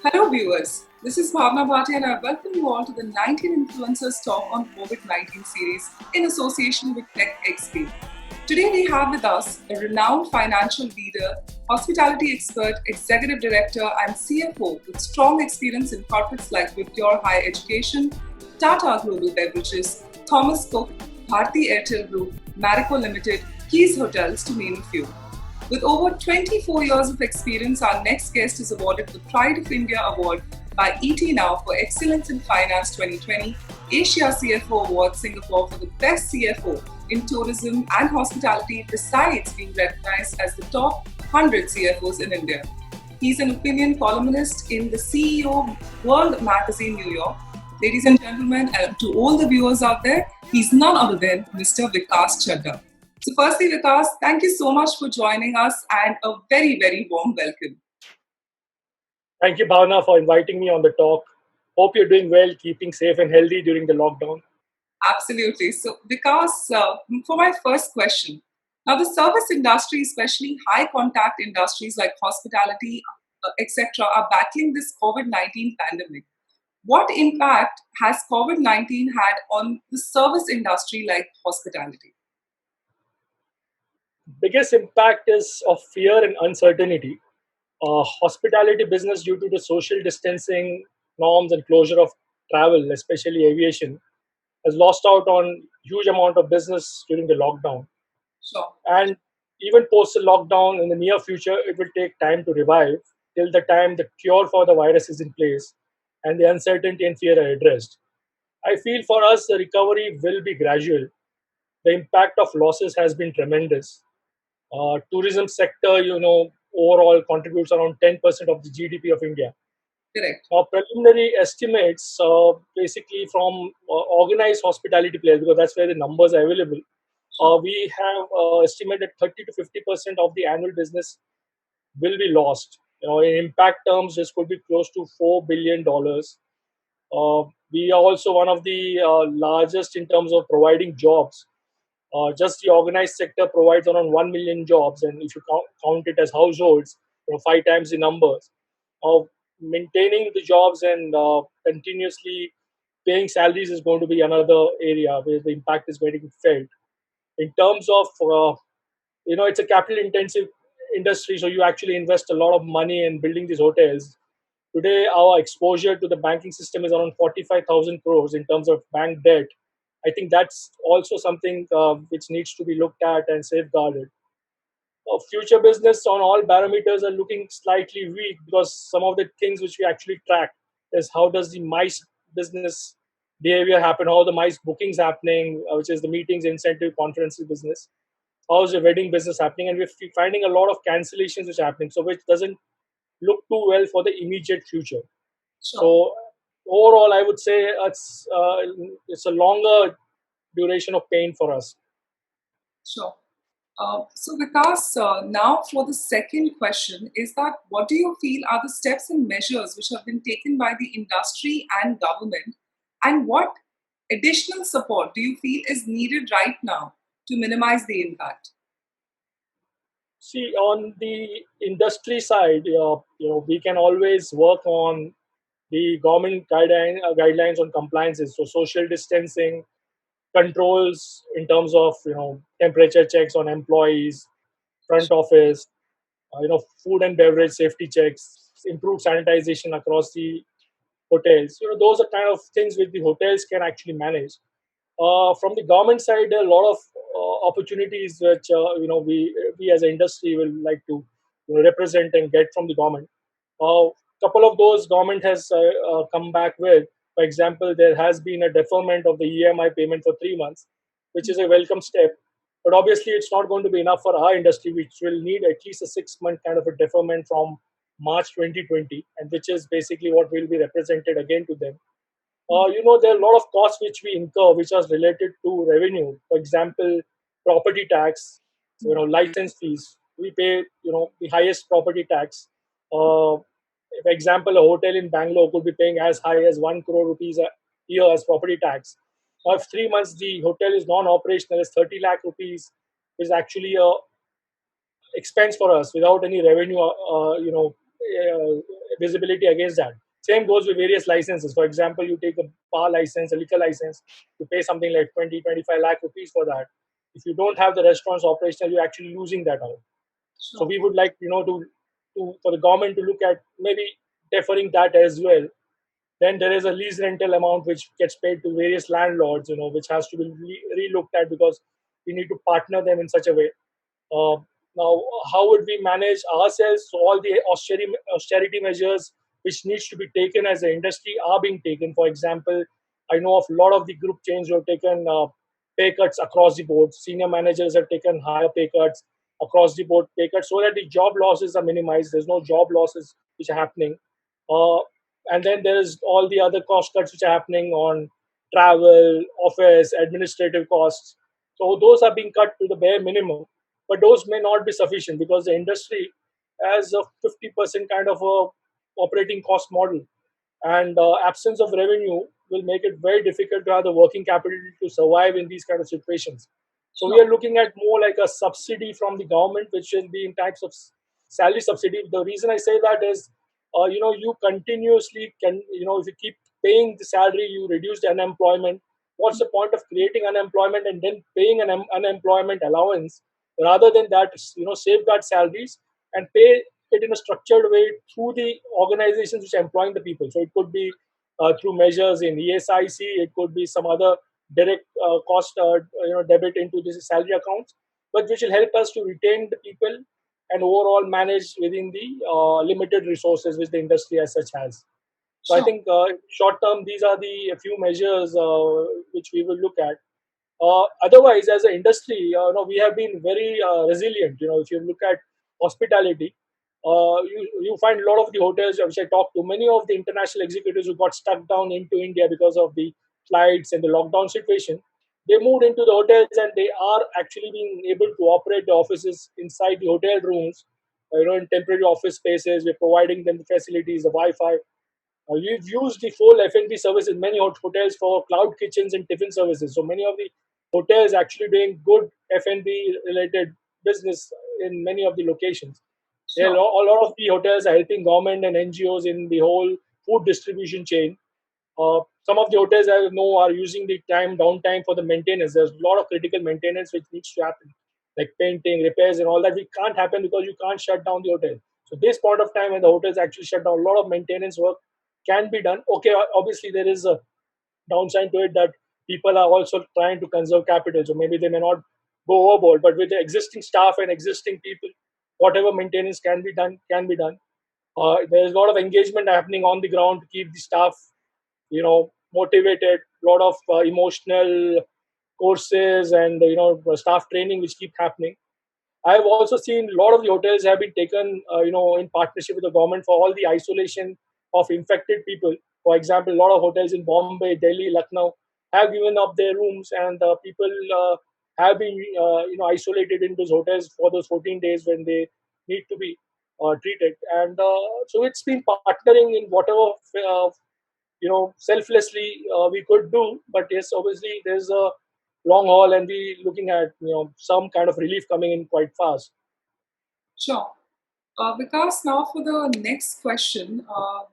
Hello viewers, this is Bhatia and I welcome you all to the 19 Influencers Talk on COVID-19 series in association with TechXP. Today we have with us a renowned financial leader, hospitality expert, executive director and CFO with strong experience in corporates like Bhatia Higher Education, Tata Global Beverages, Thomas Cook, Bharti Airtel Group, Marico Limited, Keys Hotels to name a few. With over 24 years of experience, our next guest is awarded the Pride of India Award by ET Now for Excellence in Finance 2020, Asia CFO Award Singapore for the Best CFO in Tourism and Hospitality, besides being recognized as the top 100 CFOs in India. He's an opinion columnist in the CEO World Magazine New York. Ladies and gentlemen, and to all the viewers out there, he's none other than Mr. Vikas Chadha. So firstly, Vikas, thank you so much for joining us and a very, very warm welcome. Thank you, Bhavana, for inviting me on the talk. Hope you're doing well, keeping safe and healthy during the lockdown. Absolutely. So Vikas, for my first question, now the service industry, especially high contact industries like hospitality, etc., are battling this COVID-19 pandemic. What impact has COVID-19 had on the service industry like hospitality? Biggest impact is of fear and uncertainty. Hospitality business, due to the social distancing norms and closure of travel, especially aviation, has lost out on huge amount of business during the lockdown. Sure. And even post the lockdown in the near future, it will take time to revive till the time the cure for the virus is in place and the uncertainty and fear are addressed. I feel for us the recovery will be gradual. The impact of losses has been tremendous. Tourism sector, overall contributes around 10% of the GDP of India. Correct. Now, preliminary estimates, basically from organized hospitality players, because that's where the numbers are available, we have estimated 30 to 50% of the annual business will be lost. In impact terms, this could be close to $4 billion. We are also one of the largest in terms of providing jobs. Just the organized sector provides around 1 million jobs, and if you count it as households, five times the numbers. Maintaining the jobs and continuously paying salaries is going to be another area where the impact is going to be felt. In terms of, it's a capital intensive industry, so you actually invest a lot of money in building these hotels. Today, our exposure to the banking system is around 45,000 crores in terms of bank debt. I think that's also something which needs to be looked at and safeguarded. Future business on all parameters are looking slightly weak because some of the things which we actually track is how does the MICE business behavior happen, how the MICE bookings happening, which is the meetings, incentive, conferences business, how is the wedding business happening, and we're finding a lot of cancellations which are happening, so which doesn't look too well for the immediate future. Sure. So overall, I would say it's a longer duration of pain for us. Sure. So Vikas, now for the second question is that what do you feel are the steps and measures which have been taken by the industry and government, and what additional support do you feel is needed right now to minimize the impact? See, on the industry side, we can always work on the government guidelines on compliances. So social distancing, controls in terms of temperature checks on employees, front office, food and beverage safety checks, improved sanitization across the hotels. Those are kind of things which the hotels can actually manage. From the government side, there are a lot of opportunities which we as an industry will like to represent and get from the government. Couple of those government has come back with. For example, there has been a deferment of the EMI payment for 3 months, which is a welcome step. But obviously, it's not going to be enough for our industry, which will need at least a 6 month kind of a deferment from March 2020, and which is basically what will be represented again to them. There are a lot of costs which we incur, which are related to revenue. For example, property tax, license fees. We pay, the highest property tax. For example, a hotel in Bangalore could be paying as high as 1 crore rupees a year as property tax. Now, if 3 months the hotel is non-operational, is 30 lakh rupees is actually a expense for us without any revenue, visibility against that. Same goes with various licenses. For example, you take a bar license, a liquor license, you pay something like 20, 25 lakh rupees for that. If you don't have the restaurants operational, you're actually losing that out. So Sure. we would like, to for the government to look at maybe deferring that as well. Then there is a lease rental amount which gets paid to various landlords, which has to be re-looked at, because we need to partner them in such a way. Uh, Now, how would we manage ourselves? So all the austerity measures which needs to be taken as an industry are being taken. For example, I know of a lot of the group chains who have taken pay cuts across the board. Senior managers have taken higher pay cuts across the board, pay cuts, so that the job losses are minimized. There's no job losses which are happening. Uh, and then there's all the other cost cuts which are happening on travel, office, administrative costs. So those are being cut to the bare minimum, but those may not be sufficient because the industry has a 50% kind of a operating cost model, and absence of revenue will make it very difficult to have the working capital to survive in these kind of situations. So we Sure. are looking at more like a subsidy from the government, which will be in types of salary subsidy. The reason I say that is, you continuously can, if you keep paying the salary, you reduce the unemployment. What's the point of creating unemployment and then paying an unemployment allowance, rather than that, safeguard salaries and pay it in a structured way through the organizations which are employing the people. So it could be through measures in ESIC, it could be some other direct cost debit into this salary accounts, but which will help us to retain the people and overall manage within the limited resources which the industry as such has. So I Sure. think short term, these are the few measures which we will look at. Otherwise, as an industry, we have been very resilient. If you look at hospitality, you find a lot of the hotels which I talked to, many of the international executives who got stuck down into India because of the flights and the lockdown situation, they moved into the hotels and they are actually being able to operate the offices inside the hotel rooms, in temporary office spaces. We're providing them the facilities, the Wi-Fi. We've used the full F&B service in many hotels for cloud kitchens and tiffin services. So many of the hotels actually doing good F&B related business in many of the locations. Yeah, Sure. a lot of the hotels are helping government and NGOs in the whole food distribution chain. Some of the hotels I know are using the downtime for the maintenance. There's a lot of critical maintenance which needs to happen, like painting, repairs, and all that. We can't happen because you can't shut down the hotel. So this point of time when the hotels actually shut down, a lot of maintenance work can be done. Okay, obviously there is a downside to it that people are also trying to conserve capital, so maybe they may not go overboard. But with the existing staff and existing people, whatever maintenance can be done can be done. There's a lot of engagement happening on the ground to keep the staff, motivated. A lot of emotional courses and staff training which keep happening. I've also seen a lot of the hotels have been taken, in partnership with the government for all the isolation of infected people. For example, a lot of hotels in Bombay, Delhi, Lucknow have given up their rooms, and people have been, isolated in those hotels for those 14 days when they need to be treated. And so it's been partnering in whatever, selflessly we could do. But yes, obviously there's a long haul, and we looking at some kind of relief coming in quite fast. Sure. Because now for the next question,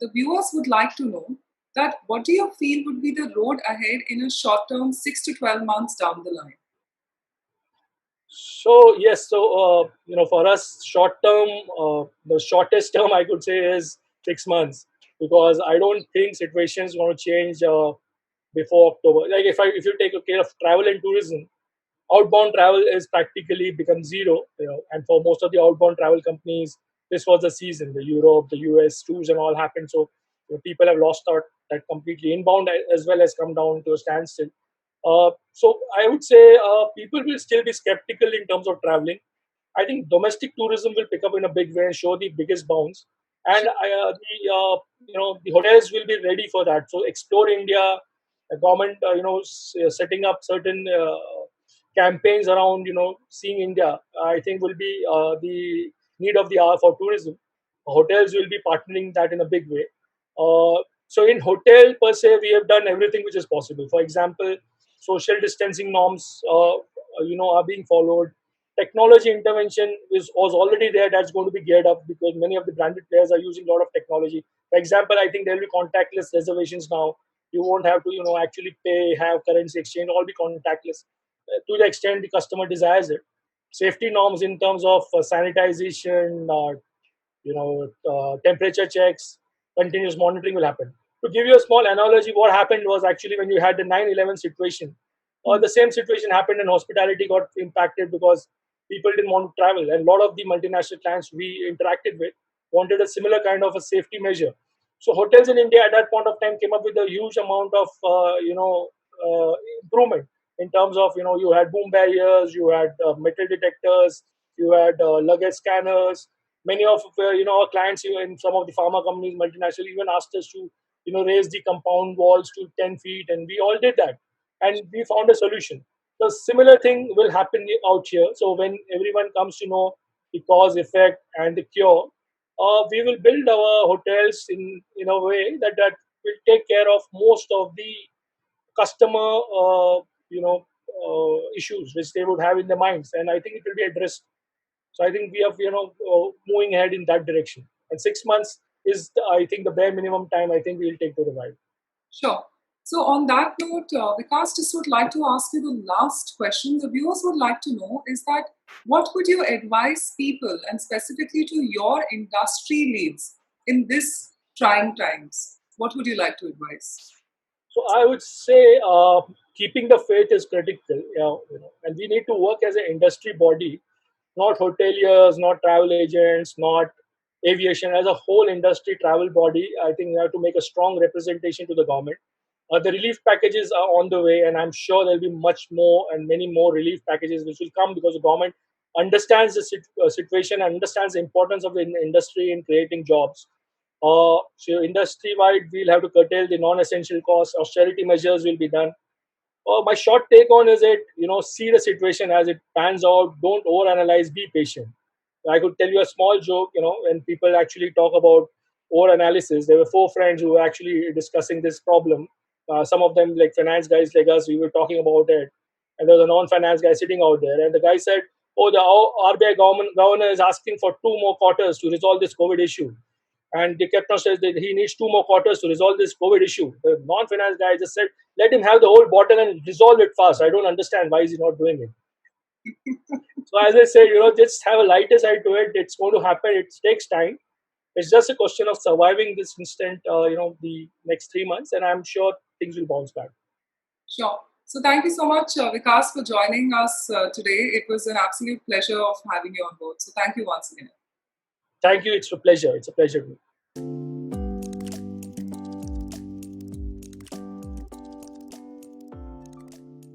the viewers would like to know that what do you feel would be the road ahead in a short term, 6 to 12 months down the line? So yes, so for us, short term, the shortest term I could say is 6 months, because I don't think situations going to change before October. Like if you take care of travel and tourism, outbound travel is practically become zero. And for most of the outbound travel companies, this was the season. The Europe, the US tours and all happened. So people have lost out that completely. Inbound as well has come down to a standstill. So I would say people will still be skeptical in terms of traveling. I think domestic tourism will pick up in a big way and show the biggest bounce, and Sure. the hotels will be ready for that. So explore India, the government, setting up certain campaigns around seeing India. I think will be the need of the hour for tourism. Hotels will be partnering that in a big way. So in hotel per se, we have done everything which is possible. For example, social distancing norms, are being followed. technology intervention was already there. That's going to be geared up because many of the branded players are using a lot of technology. For example, I think there will be contactless reservations now. You won't have to, actually pay, have currency exchange, all be contactless to the extent the customer desires it. Safety norms in terms of sanitization, temperature checks, continuous monitoring will happen. To give you a small analogy, what happened was actually when you had the 9/11 situation, the same situation happened and hospitality got impacted because people didn't want to travel. And a lot of the multinational clients we interacted with wanted a similar kind of a safety measure. So hotels in India at that point of time came up with a huge amount of, improvement in terms of, you had boom barriers, you had metal detectors, you had luggage scanners. Many of our clients, in some of the pharma companies, multinational, even asked us to raise the compound walls to 10 feet, and we all did that, and we found a solution. The similar thing will happen out here. So when everyone comes to know the cause, effect, and the cure, we will build our hotels in a way that will take care of most of the customer issues which they would have in their minds, and I think it will be addressed. So I think we are moving ahead in that direction. And 6 months is I think the bare minimum time I think we'll take to revive. Sure. So, on that note, Vikas, just would like to ask you the last question. The viewers would like to know is that what would you advise people, and specifically to your industry leads in this trying times? What would you like to advise? So I would say keeping the faith is critical, and we need to work as an industry body, not hoteliers, not travel agents, not aviation, as a whole industry travel body. I think we have to make a strong representation to the government. The relief packages are on the way, and I'm sure there'll be much more and many more relief packages which will come because the government understands the situation, understands the importance of the industry in creating jobs. So industry-wide, we'll have to curtail the non-essential costs. Austerity measures will be done. My short take on is it, see the situation as it pans out. Don't overanalyze. Be patient. I could tell you a small joke. When people actually talk about over-analysis, there were four friends who were actually discussing this problem. Some of them, like finance guys like us, we were talking about it, and there was a non-finance guy sitting out there, and the guy said, "Oh, the RBI governor is asking for 2 more quarters to resolve this COVID issue." And the captain says that he needs 2 more quarters to resolve this COVID issue. The non-finance guy just said, let him have the whole bottle and resolve it fast. I don't understand why is he not doing it. So as I said, just have a lighter side to it. It's going to happen. It takes time. It's just a question of surviving this instant, the next 3 months, and I'm sure things will bounce back. Sure. So, thank you so much, Vikas, for joining us today. It was an absolute pleasure of having you on board. So, thank you once again. Thank you. It's a pleasure. It's a pleasure to me.